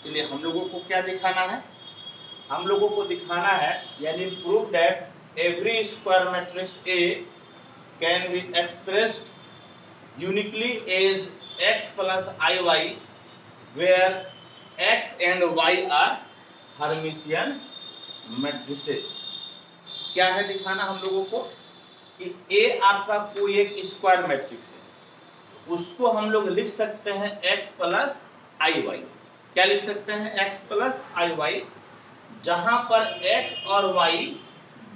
चलिए हम लोगों को क्या दिखाना है, हम लोगों को दिखाना है यानी prove that every square matrix A can be expressed uniquely as x plus I Y where x and y are Hermitian matrices. क्या है दिखाना हम लोगों को कि A आपका कोई एक स्क्वायर मैट्रिक्स है, उसको हम लोग लिख सकते हैं x प्लस आई वाई। क्या लिख सकते हैं? x प्लस आई वाई, जहां पर x और y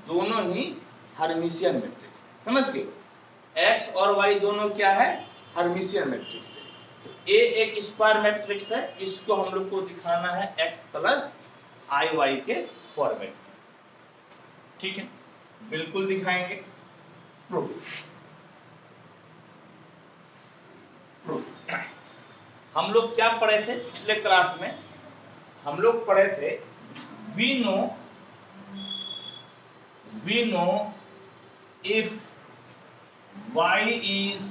दोनों ही हर्मिशियन मैट्रिक्स। समझ गए? x और y दोनों क्या है? हर्मिशियन मैट्रिक्स है। तो A एक स्क्वायर मैट्रिक्स है, इसको हम लोग को दिखाना है x प्लस आई वाई के फॉर्मेट में। ठीक है, बिल्कुल दिखाएंगे। प्रूफ हम लोग क्या पढ़े थे पिछले क्लास में? हम लोग पढ़े थे we know if y is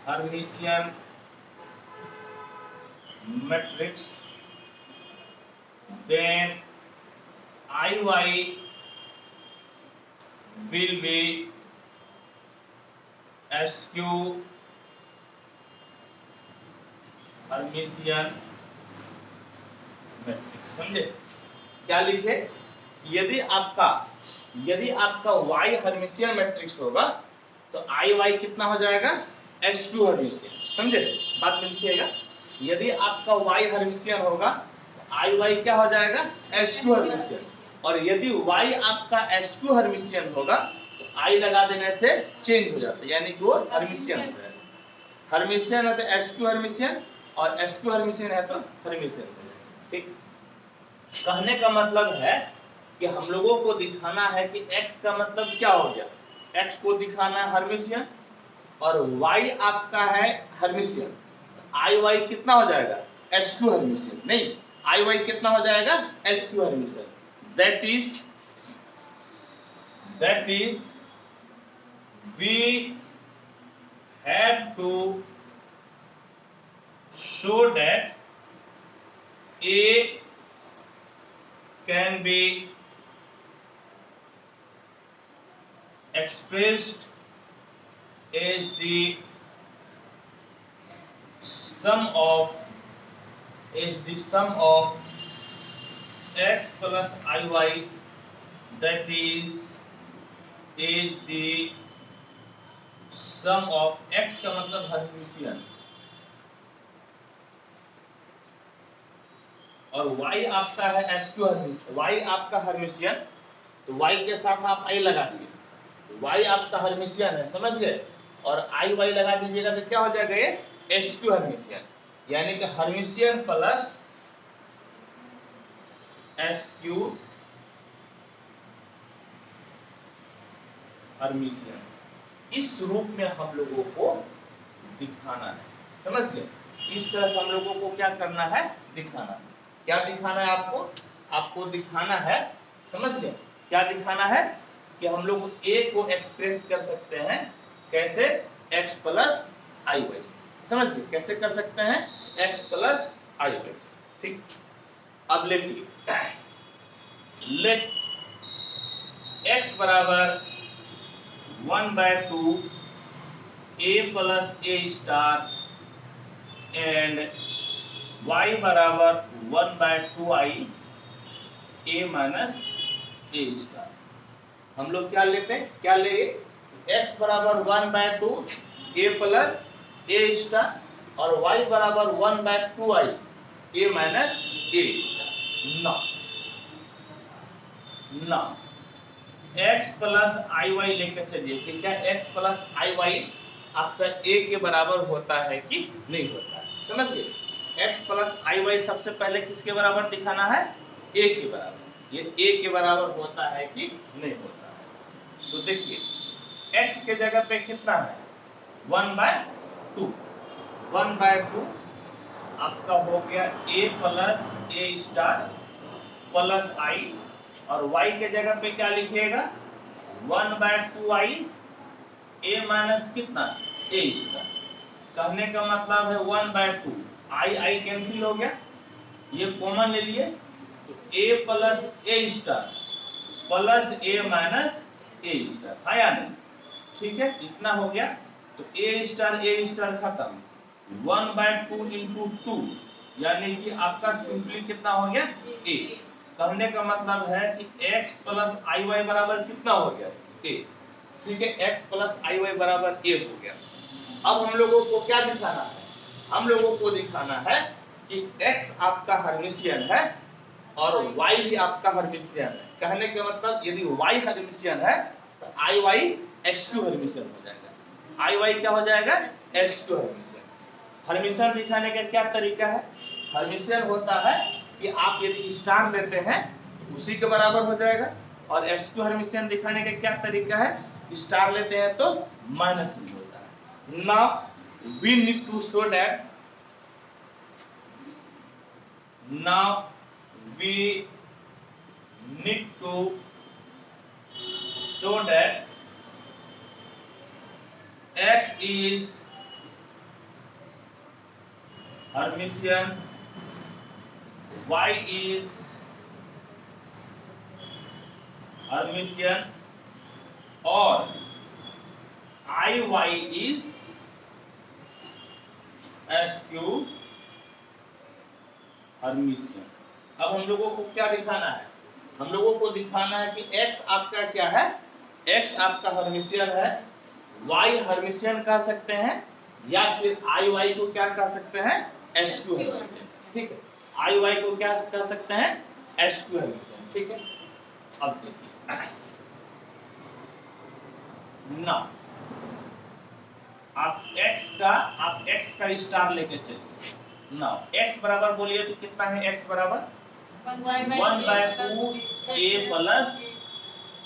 Hermitian matrix then IY will be SQ Hermitian matrix. समझे? क्या लिखे? यदि आपका Y हर्मिशियन मैट्रिक्स होगा तो IY कितना हो जाएगा? SQ Hermitian. समझे? बात में लिखिएगा, यदि आपका Y हर्मिशियन होगा आई वाई क्या हो जाएगा? SQ Hermitian. और यदि Y आपका SQ हर्मिशियन होगा तो I लगा देने से चेंज हो जाता है, यानी कि वो हर्मिशियन हो जाएगा। हर्मिशियन है तो SQ हर्मिशियन, और SQ हर्मिशियन है तो हर्मिशियन। ठीक, कहने का मतलब है कि हम लोगों को दिखाना है कि X का मतलब क्या हो गया? X को दिखाना है हर्मिशियन और Y आपका है हर्मिशियन। आई वाई कितना हो जाएगा? SQ Hermitian. नहीं, आई वाई कितना हो जाएगा? SQ Hermitian. That is we have to show that A can be expressed as the sum of x plus iy, that is the sum of x का मतलब Hermitian और y आपका है SQ Hermitian. y आपका Hermitian तो y के साथ आप i लगा दीजिए। y आपका हर्मिशियन है, समझ गए? और आई वाई लगा दीजिएगा तो क्या हो जाएगा? ये SQ हर्मिशियन, यानी कि हर्मिशियन प्लस SQ हर्मिशियन। इस रूप में हम लोगों को दिखाना है। समझ गए? इस तरह से हम लोगों को क्या करना है? दिखाना है। क्या दिखाना है आपको? आपको दिखाना है, समझ गए? क्या दिखाना है? कि हम लोग A को एक्सप्रेस कर सकते हैं कैसे? x plus I Y. समझ गए? कैसे कर सकते हैं? x plus I Y. ठीक, अब लेट x बराबर 1/2 A plus A star and y बराबर 1/2i A minus A star. हम लोग क्या लेते हैं? क्या ले? x बराबर 1/2 A प्लस A स्टार और y बराबर 1/2i A minus A star. ना x प्लस आई वाई लेकर चलिए कि क्या x प्लस आई वाई आपका a के बराबर होता है कि नहीं होता है? समझ गए? x प्लस आई वाई सबसे पहले किसके बराबर दिखाना है? a के बराबर। ये a के बराबर होता है कि नहीं होता है? तो देखिए x के जगह पे कितना है? 1/2। 1/2 आपका हो गया a plus A star plus i, और y के जगह पे क्या लिखिएगा? 1/2i A माइनस कितना? A star. कहने का मतलब है 1/2, आई कैंसिल हो गया, ये कॉमन ले लिए, तो a plus a star plus a minus a star, है या नहीं? ठीक है, इतना हो गया। तो a स्टार खत्म, 1/2 इंटू 2, यानी कि आपका सिंपली कितना हो गया a। कहने का मतलब है कि x प्लस आई वाई बराबर कितना हो गया a। ठीक है, x प्लस आई वाई बराबर a हो गया। अब हम लोगों को क्या दिखाना है? हम लोगों को दिखाना है कि x आपका हर्मिशियन है और y भी आपका हर्मिशियन है। कहने का मतलब यदि y हर्मिशियन है तो आई वाई H2 हर्मिशियन हो जाएगा। आई वाई क्या हो जाएगा? H2 Hermitian. हर्मिशियन दिखाने का क्या तरीका है? हर्मिशियन होता है कि आप यदि स्टार लेते हैं तो उसी के बराबर हो जाएगा, और H2 हर्मिशियन दिखाने का क्या तरीका है? स्टार लेते हैं तो माइनस में होता है। Now we need to show that, now we need to show that x is Hermitian, y is Hermitian और iy is SQ हर्मिशियन। अब हम लोगों को क्या दिखाना है? हम लोगों को दिखाना है कि x आपका क्या है? x आपका हर्मिशियन है, y हर्मिशियन कह सकते हैं, या फिर आई वाई को क्या कह सकते हैं? SQ Hermitian. ठीक है, आई वाई को क्या कह सकते हैं? SQ Hermitian. ठीक है, अब देखिए ना, आप x का स्टार लेके चलिए। ना x बराबर बोलिए तो कितना है? x बराबर 1/2 a प्लस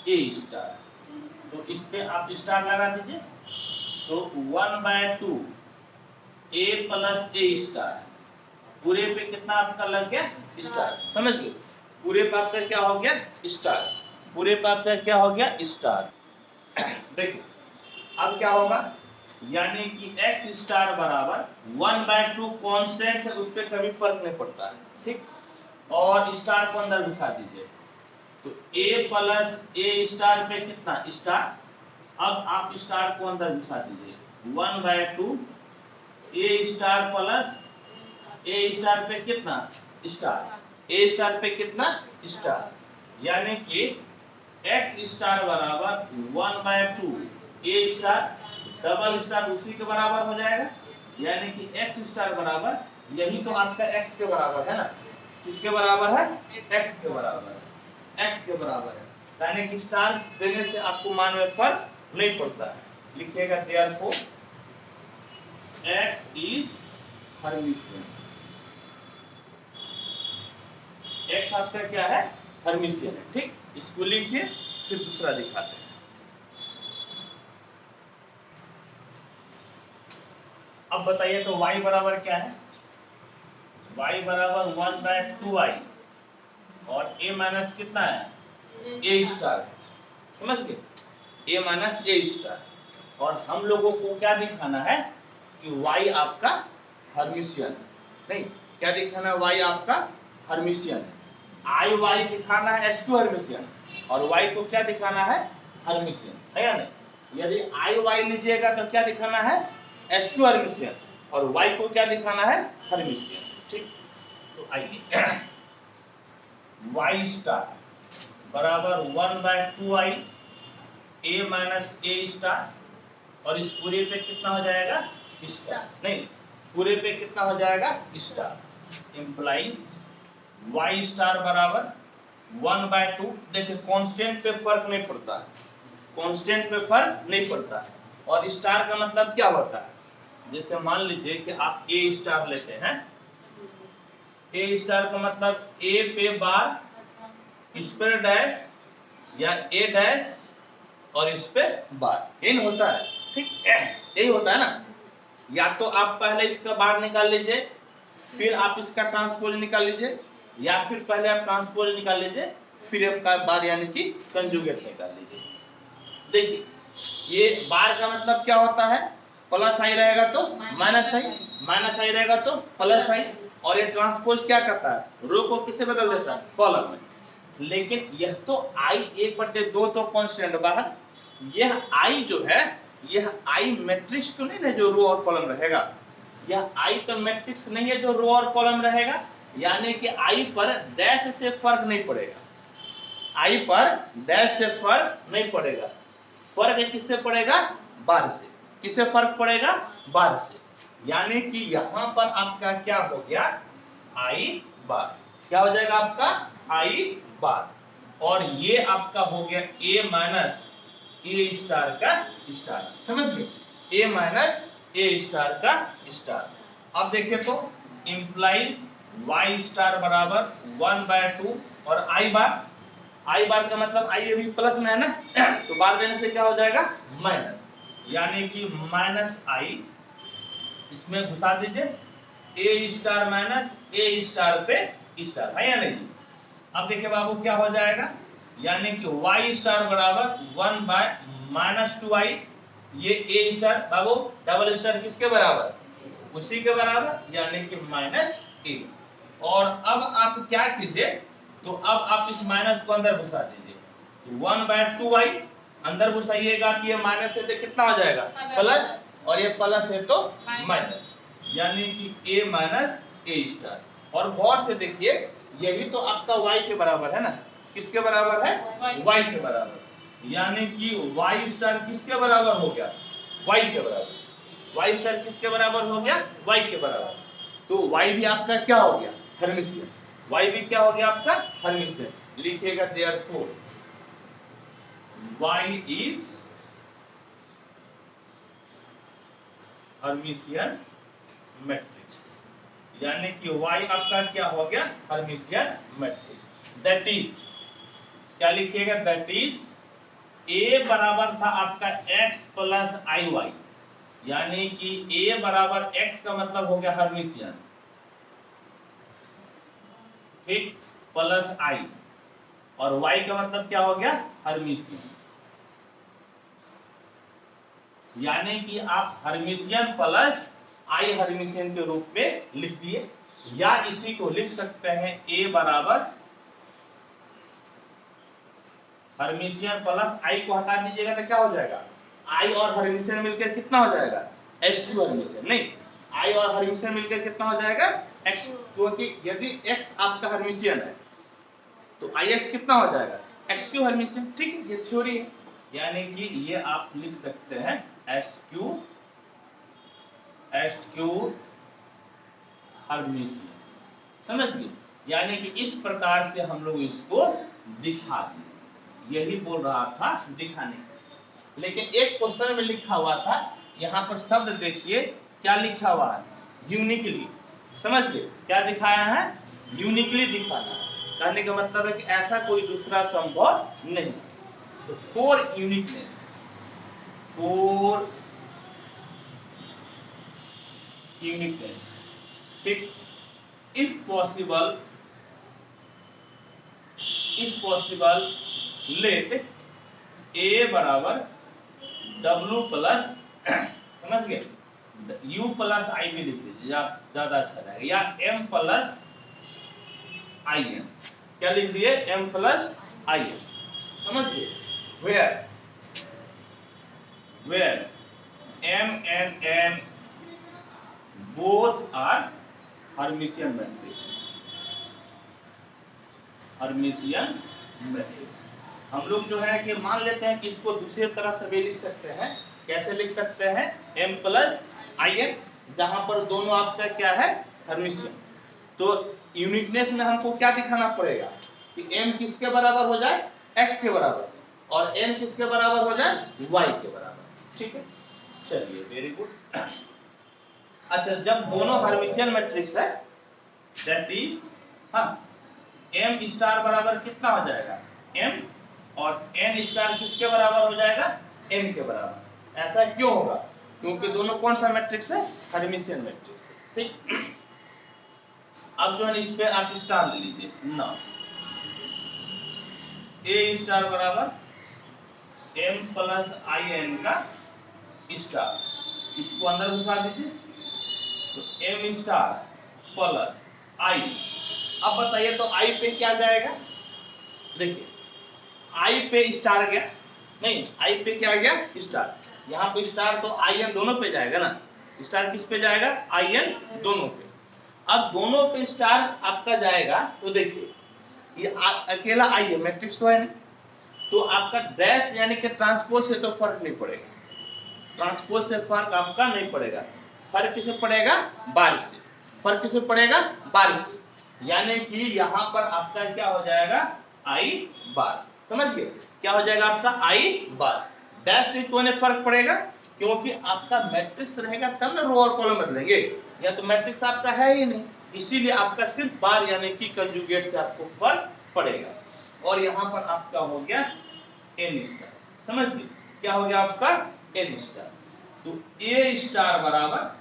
a स्टार। तो इस पे आप स्टार लगा दीजिए, तो 1/2 a प्लस a स्टार, पूरे पे कितना आपका लग गया? स्टार। समझ गए? पूरे पे आपका क्या हो गया? स्टार। पूरे पे आपका क्या हो गया? स्टार। देखिए अब क्या होगा, यानी कि x स्टार बराबर 1/2 कांस्टेंट है, उस पर कभी फर्क नहीं पड़ता है। ठीक, और स्टार को अंदर घुसा दीजिए, तो a प्लस a स्टार पे कितना? स्टार। अब आप स्टार को अंदर घुसा दीजिए, 1/2 a star plus a star पे कितना? स्टार। a स्टार पे कितना? स्टार, यानी कि x स्टार बराबर 1/2 a स्टार डबल स्टार उसी के बराबर हो जाएगा, यानी कि x स्टार बराबर, यही तो आपका x के बराबर है ना? किसके बराबर है? x के बराबर है, x के बराबर है, यानी कि स्टार देने से आपको मान में फर्क नहीं पड़ता है। लिखिएगा therefore x is Hermitian. x आपका क्या है? हर्मिशियन है। ठीक, इसको लिखिए, फिर दूसरा दिखाते हैं। अब बताइए तो y बराबर क्या है? y बराबर 1/2i और a माइनस कितना है? a star. समझ गए? a minus a star. और हम लोगों को क्या दिखाना है कि y आपका हर्मिशियन है। नहीं, क्या दिखाना है? y आपका हर्मिशियन है। आई वाई दिखाना है SQ हर्मिशियन, और y को क्या दिखाना है? हर्मिशियन, है या नहीं? यदि आई वाई लीजिएगा तो क्या दिखाना है? SQ हर्मिशियन, और y को क्या दिखाना है? हर्मिशियन। ठीक, तो आइए y स्टार बराबर 1/2i a minus a star, और इस पूरे पे कितना हो जाएगा? स्टार। नहीं, पूरे पे कितना हो जाएगा? स्टार। इंप्लाइज y स्टार बराबर 1/2, देखिए कांस्टेंट पे फर्क नहीं पड़ता है, कांस्टेंट पे फर्क नहीं पड़ता है। और स्टार का मतलब क्या होता है? जैसे मान लीजिए कि आप a स्टार लेते हैं, a स्टार का मतलब a पे बार, इस पर डैश, या a डैश और इस पे बार, यही होता है। ठीक, यही होता है ना? या तो आप पहले इसका बार निकाल लीजिए, फिर आप इसका ट्रांसपोज निकाल लीजिए, या फिर पहले आप ट्रांसपोज निकाल लीजिए, फिर आपका बार यानी कि कंजुगेट निकाल लीजिए। देखिए ये बार का मतलब क्या होता है? प्लस आई रहेगा तो माइनस आई रहेगा तो प्लस आई। और ये ट्रांसपोज क्या करता है, रो को किससे बदल देता है, कॉलम में। लेकिन यह तो आई 1/2 तो कांस्टेंट बाहर, यह आई जो है, यह आई मैट्रिक्स तो नहीं ना जो रो और कॉलम रहेगा, यह आई तो मैट्रिक्स नहीं है जो रो और कॉलम रहेगा, यानी कि आई पर डैश से फर्क नहीं पड़ेगा, आई पर डैश से फर्क नहीं पड़ेगा। फर्क किससे पड़ेगा, बार से। किससे फर्क पड़ेगा, बार से। यानी कि यहां पर आपका क्या हो गया, आई बार। क्या हो जाएगा आपका, आई बार। और ये आपका हो गया a माइनस ए स्टार का स्टार। समझ गए, a माइनस ए स्टार का स्टार। अब देखिए तो इंप्लाइज y स्टार बराबर 1/2 और i बार का मतलब i अभी प्लस में है ना, तो बार देने से क्या हो जाएगा, माइनस। यानी कि माइनस आई इसमें घुसा दीजिए, ए स्टार माइनस ए स्टार पे स्टार है या नहीं। अब देखिए बाबू क्या हो जाएगा, यानी कि y स्टार बराबर 1/-2i, ये a star Babu double star किसके बराबर, उसी के बराबर, यानी कि -a। और अब आप क्या कीजिए, तो अब आप इस माइनस को अंदर घुसा दीजिए, 1/2i अंदर घुसाइएगा कि ये माइनस है तो कितना हो जाएगा, प्लस, और ये प्लस है तो माइनस, यानी कि a माइनस ए स्टार। और गौर से देखिए, यही तो आपका y के बराबर है ना, किसके बराबर है, y के बराबर, यानी कि y स्टार किसके बराबर हो गया, y के बराबर। y स्टार किसके बराबर हो गया, y के बराबर। तो y भी आपका क्या हो गया, हर्मिशियन। y भी क्या हो गया आपका, हर्मिशियन। लिखिएगा therefore y is Hermitian matrix, यानी कि y आपका क्या हो गया, हर्मिशियन मैट्रिक्स। दैट इज, क्या लिखिएगा, दैट इज a बराबर था आपका x प्लस आई वाई, यानी कि a बराबर x का मतलब हो गया हर्मिशियन, ठीक, प्लस i, और y का मतलब क्या हो गया, हर्मिशियन। यानी कि आप हर्मिशियन प्लस आई हर्मिशियन के रूप में लिख दिए, या इसी को लिख सकते हैं a बराबर हर्मिशियन प्लस आई को हटा दीजिएगा तो क्या हो जाएगा, आई और हर्मिशियन मिलकर कितना हो जाएगा, x2 हर्मिशियन। नहीं, आई और हर्मिशियन मिलकर कितना हो जाएगा, x, क्योंकि यदि x आपका हर्मिशियन है तो ix कितना हो जाएगा, x3 हर्मिशियन। ठीक है, ये थ्योरी है, यानी कि ये आप लिख सकते हैं s3 हर्मिशियन। समझ गए, यानी कि इस प्रकार से हम लोग इसको दिखा दिए, यही बोल रहा था दिखाने का। लेकिन एक क्वेश्चन में लिखा हुआ था, यहाँ पर शब्द देखिए क्या लिखा हुआ है, यूनिकली। समझ गए, क्या दिखाया है, यूनिकली दिखाना। कहने का मतलब है कि ऐसा कोई दूसरा संभव नहीं। तो फॉर यूनिकनेस, ठीक, इफ पॉसिबल लेट a बराबर w प्लस, समझ गए, u प्लस आई भी लिख लीजिए, ज्यादा अच्छा रहेगा, या m प्लस आई एन। क्या लिख दिए, m प्लस आई एन। समझ गए, where m and n both are Hermitian matrix. हम लोग जो है कि मान लेते हैं कि इसको दूसरी तरह से भी लिख सकते हैं। कैसे लिख सकते हैं, m प्लस आई एन, जहां पर दोनों आपका क्या है, हर्मिशियन। तो यूनिकनेस में हमको क्या दिखाना पड़ेगा कि m किसके बराबर हो जाए, x के बराबर, और n किसके बराबर हो जाए, y के बराबर। ठीक है, चलिए, वेरी गुड। अच्छा, जब दोनों हर्मिशियन मैट्रिक्स है, दैट इज, हाँ, m स्टार बराबर कितना हो जाएगा, m, और n स्टार किसके बराबर हो जाएगा, n के बराबर। ऐसा क्यों होगा, क्योंकि दोनों कौन सा मैट्रिक्स है, हर्मिशियन मैट्रिक्स है। ठीक, अब जो है इस पे आप स्टार ले लीजिए ना, a स्टार बराबर m प्लस आई एन का स्टार, इसको अंदर घुसा दीजिए, तो m स्टार प्लस i। अब बताइए तो i पे क्या जाएगा, देखिए i पे स्टार गया, नहीं i पे क्या गया स्टार, यहाँ पे स्टार तो in दोनों पे जाएगा ना, स्टार किस पे जाएगा in दोनों पे। अब दोनों पे स्टार आपका जाएगा तो देखिए ये अकेला i है, मैट्रिक्स तो है नहीं, तो आपका डैश यानी कि ट्रांसपोज से तो फर्क नहीं पड़ेगा, ट्रांसपोज से फर्क आपका नहीं पड़ेगा, फर्क किसे पड़ेगा बार से, फर्क किसे पड़ेगा बार से, यानी कि यहाँ पर आपका क्या हो जाएगा i बार, समझिए क्या हो जाएगा आपका i बार। डैश से तो फर्क पड़ेगा क्योंकि आपका मैट्रिक्स रहेगा तब ना रो और कॉलम बदलेंगे, या तो मैट्रिक्स आपका है ही नहीं, इसीलिए आपका सिर्फ बार यानी कि कंजुगेट से आपको फर्क पड़ेगा। और यहाँ पर आपका हो गया n स्टार, समझ गए क्या हो गया आपका n स्टार, तो a स्टार बराबर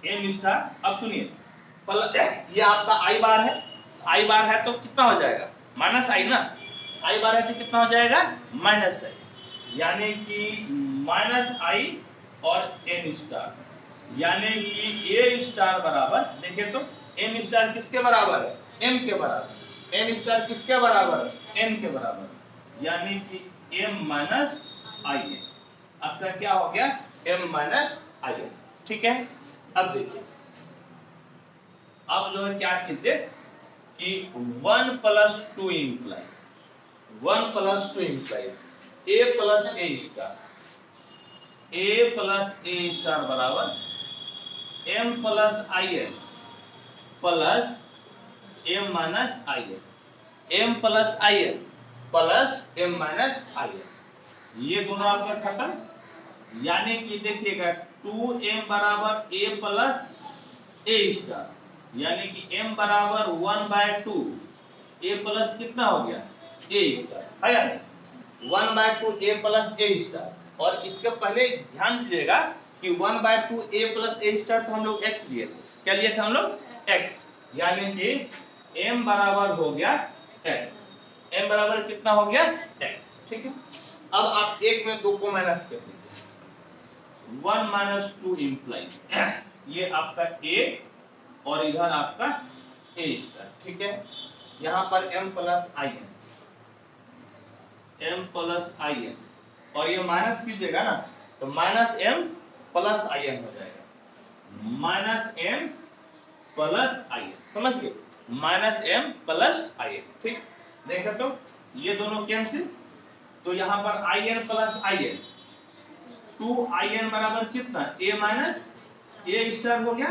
n स्टार। अब सुनिए ये आपका i बार है, i बार है तो कितना हो जाएगा माइनस i ना, i बार है तो कितना हो जाएगा माइनस i, यानी कि माइनस i और n स्टार, यानी कि a स्टार बराबर, देखिए तो n स्टार किसके बराबर है m के बराबर, n स्टार किसके बराबर है n के बराबर, यानी कि m माइनस i n, आपका क्या हो गया m माइनस i n, ठीक है। अब देखिए अब जो है क्या कीजिए कि 1 plus 2 imply a plus a star, a plus a star बराबर m plus i n plus m minus i n, m plus i n plus m minus i n, ये दोनों आपका खत्म, यानी कि देखिएगा 2m बराबर a प्लस a स्टार, यानी कि m बराबर 1/2 a प्लस कितना हो गया a स्टार, है या नहीं 1/2 a प्लस a स्टार। और इसके पहले ध्यान दीजिएगा कि 1/2 a प्लस a स्टार तो हम लोग x लिए थे, क्या लिए थे हम लोग x, यानी कि m बराबर हो गया x, m बराबर कितना हो गया x, ठीक है। अब आप एक में दो को माइनस कर दीजिए, 1 माइनस 2 इंप्लाइज ये आपका a और इधर आपका a स्टार, ठीक है। यहाँ पर m plus i n, m plus i n, और ये माइनस कीजिएगा ना तो minus m plus i n हो जाएगा, minus m plus i n, समझ गए minus m plus i n, ठीक। देखो तो ये दोनों कैंसिल, तो यहाँ पर i n plus i n, 2in बराबर कितना a माइनस a स्टार हो गया,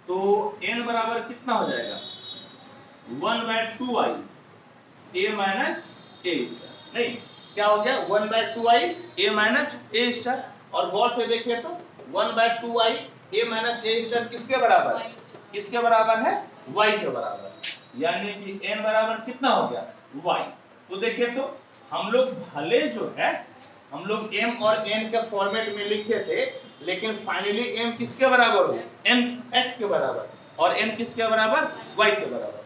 तो n बराबर कितना हो जाएगा 1/2i a minus a star, नहीं क्या हो गया 1/2i a minus a star. और गौर से देखिए तो 1/2i a minus a star किसके बराबर है, किसके बराबर है y के बराबर, यानी कि n बराबर कितना हो गया y। तो देखिए तो हम लोग भले जो है हम लोग m और n के फॉर्मेट में लिखे थे, लेकिन फाइनली m किसके बराबर हो n x के बराबर, और n किसके बराबर y के बराबर,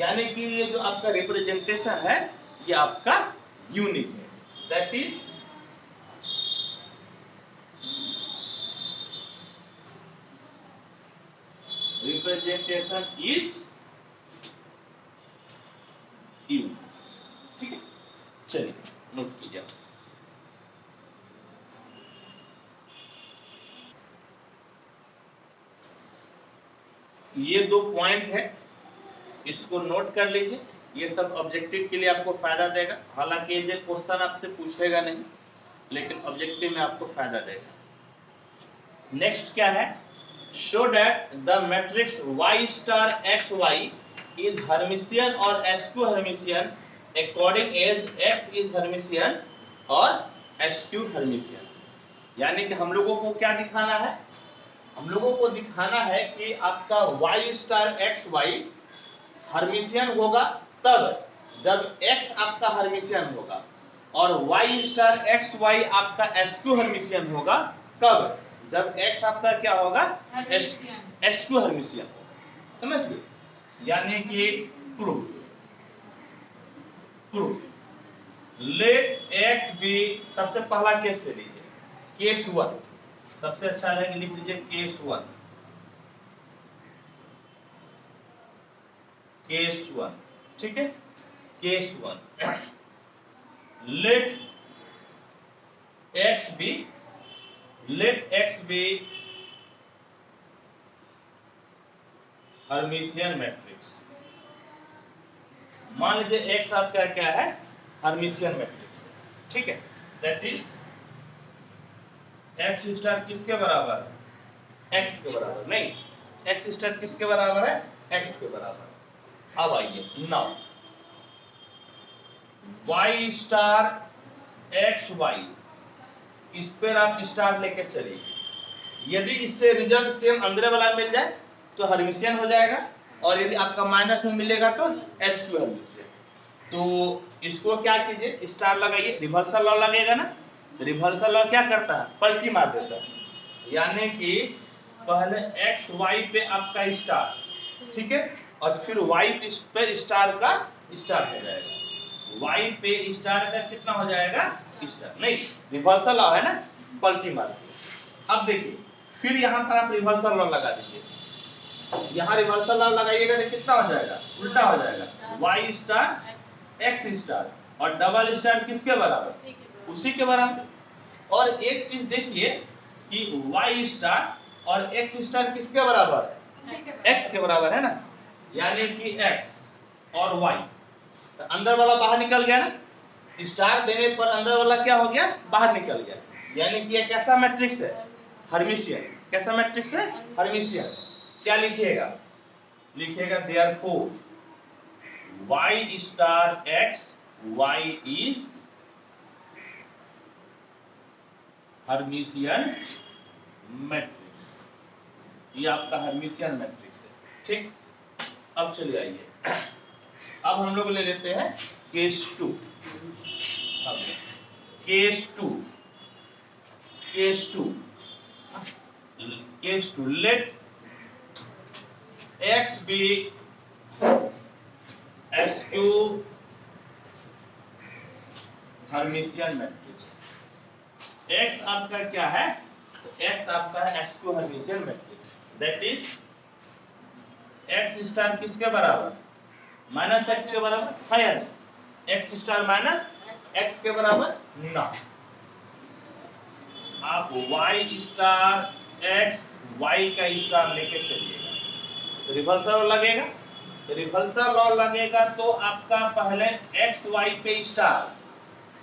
यानी कि ये जो आपका रिप्रेजेंटेशन है ये आपका यूनिक है, that is representation is unique, ठीक है। चलिए नोट कीजिए, ये दो पॉइंट है, इसको नोट कर लीजिए, ये सब ऑब्जेक्टिव के लिए आपको फायदा देगा, हालांकि ये क्वेश्चन आपसे पूछेगा नहीं लेकिन ऑब्जेक्टिव में आपको फायदा देगा। नेक्स्ट क्या है, show that the matrix y star x y is Hermitian और sq Hermitian according as x is Hermitian और sq हर्मिशियन, यानी कि हम लोगों को क्या दिखाना है, हम लोगों को दिखाना है कि आपका y star x y Hermitian होगा तब जब x आपका हर्मिशियन होगा, और y स्टार x y आपका sq हर्मिशियन होगा कब, जब x आपका क्या होगा sq हर्मिशियन होगा, समझ गए, यानी कि प्रूफ लेट x बी, सबसे पहला केस ले लीजिए केस 1, सबसे अच्छा रहेगा लिख लीजिए केस 1, केस 1, ठीक है। Case 1, let x be, let x be Hermitian matrix. मान लीजिए x आपका क्या है, हर्मिशियन मैट्रिक्स, ठीक है। दैट इज x स्टार किसके बराबर है, x के बराबर, नहीं, x स्टार किसके बराबर है, x के बराबर। अब आइए now y star x y, इस पर आप स्टार लेके चलिए। यदि इससे रिजल्ट सेम अंदर वाला मिल जाए तो हर्मिशियन हो जाएगा, और यदि आपका माइनस में मिलेगा तो SQ हर्मिशियन। तो इसको क्या कीजिए, स्टार लगाइए, रिवर्सल लॉ लगेगा ना। रिवर्सल लॉ क्या करता है, पलटी मार देता है, यानी कि पहले x y पे आपका स्टार, ठीक है, और फिर y पे स्टार का स्टार हो जाएगा, y पे स्टार का कितना हो जाएगा, स्टार, नहीं, रिवर्सल लॉ है ना, पलटी मार दी। अब देखिए फिर यहाँ पर आप रिवर्सल लॉ लगा दीजिए, यहाँ रिवर्सल लॉ लगाइएगा तो कितना हो जाएगा, उल्टा हो जाएगा, y स्टार x स्टार, और डबल स्टार किसके बराबर, उसी के बराबर। और एक चीज देखिए कि y स्टार और x स्टार किसके बराबर है, x के बराबर है ना, यानी कि x और y, तो अंदर वाला बाहर निकल गया ना, स्टार देने पर अंदर वाला क्या हो गया, बाहर निकल गया, यानी कि ये कैसा मैट्रिक्स है, हर्मिशियन। कैसा मैट्रिक्स है, हर्मिशियन। क्या लिखिएगा, लिखिएगा therefore y star x y is Hermitian matrix. ये आपका हर्मिशियन मैट्रिक्स है, ठीक। अब चलिए आइए, अब हम लोग ले लेते हैं case 2। Case 2, case 2, case 2, let x be SQ Hermitian matrix. x आपका क्या है, तो x आपका है SQ Hermitian matrix, that is x star किसके बराबर, माइनस x के बराबर है या नहीं, x स्टार माइनस x के बराबर ना। आप y स्टार x y का स्टार लेके चलिएगा, तो रिवर्सल लगेगा, तो रिवर्सल लॉ लगेगा तो आपका पहले x y पे स्टार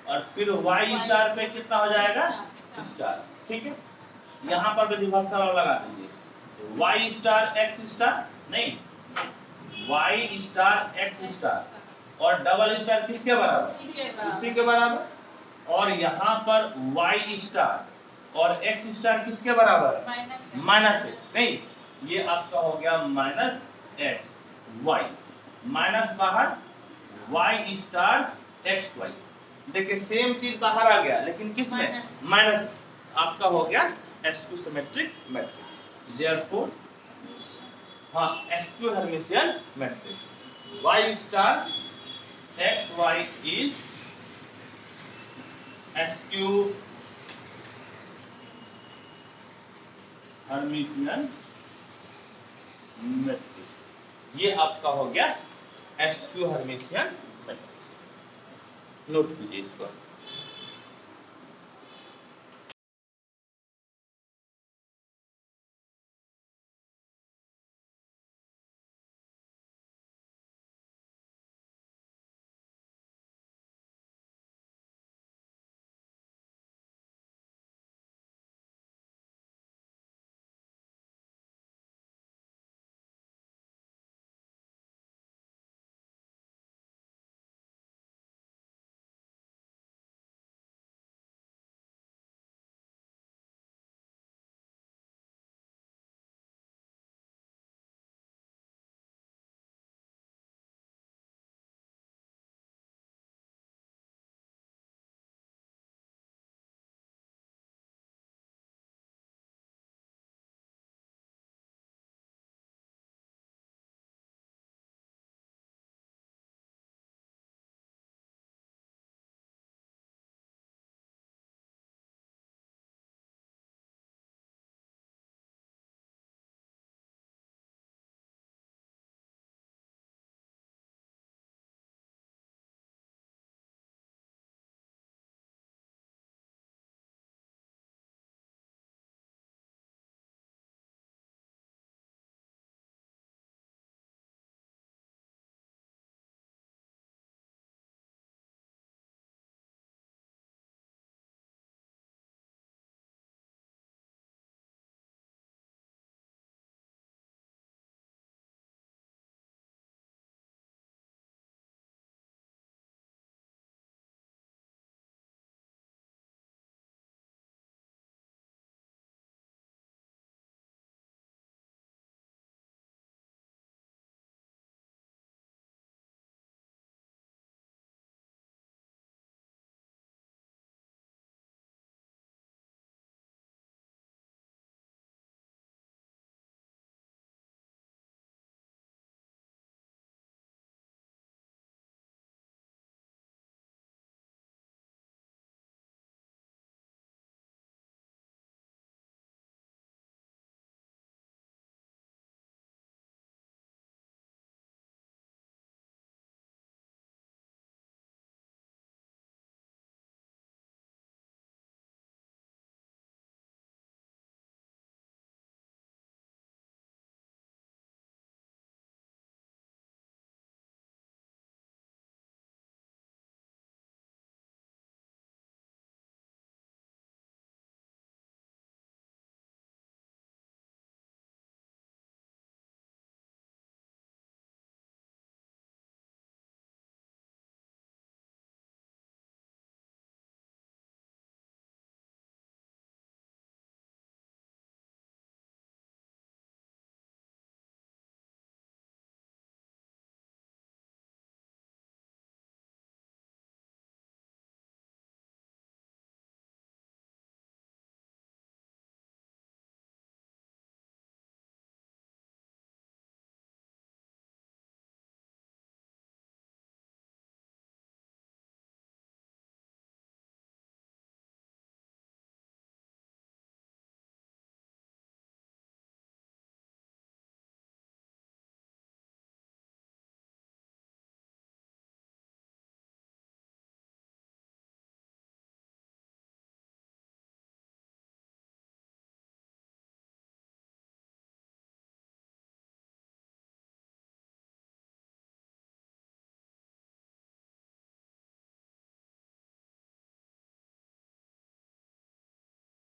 और फिर y स्टार पे कितना हो जाएगा, स्टार, ठीक है। यहाँ पर भी रिवर्सल लॉ लगा दीजिए, तो y स्टार x स्टार, नहीं, y स्टार x स्टार और डबल स्टार किसके बराबर, उसी के बराबर, और यहाँ पर y स्टार और x स्टार किसके बराबर, माइनस x, नहीं, ये आपका हो गया माइनस x y, माइनस बाहर y स्टार x y। देखिए सेम चीज बाहर आ गया, लेकिन किस में, माइनस, आपका हो गया SQ सिमेट्रिक मैट्रिक्स। देयरफॉर हाँ, SQ Hermitian matrix, y star x y is SQ Hermitian matrix. ये आपका हो गया SQ हर्मिशियन मैट्रिक्स। नोट कीजिए इसको।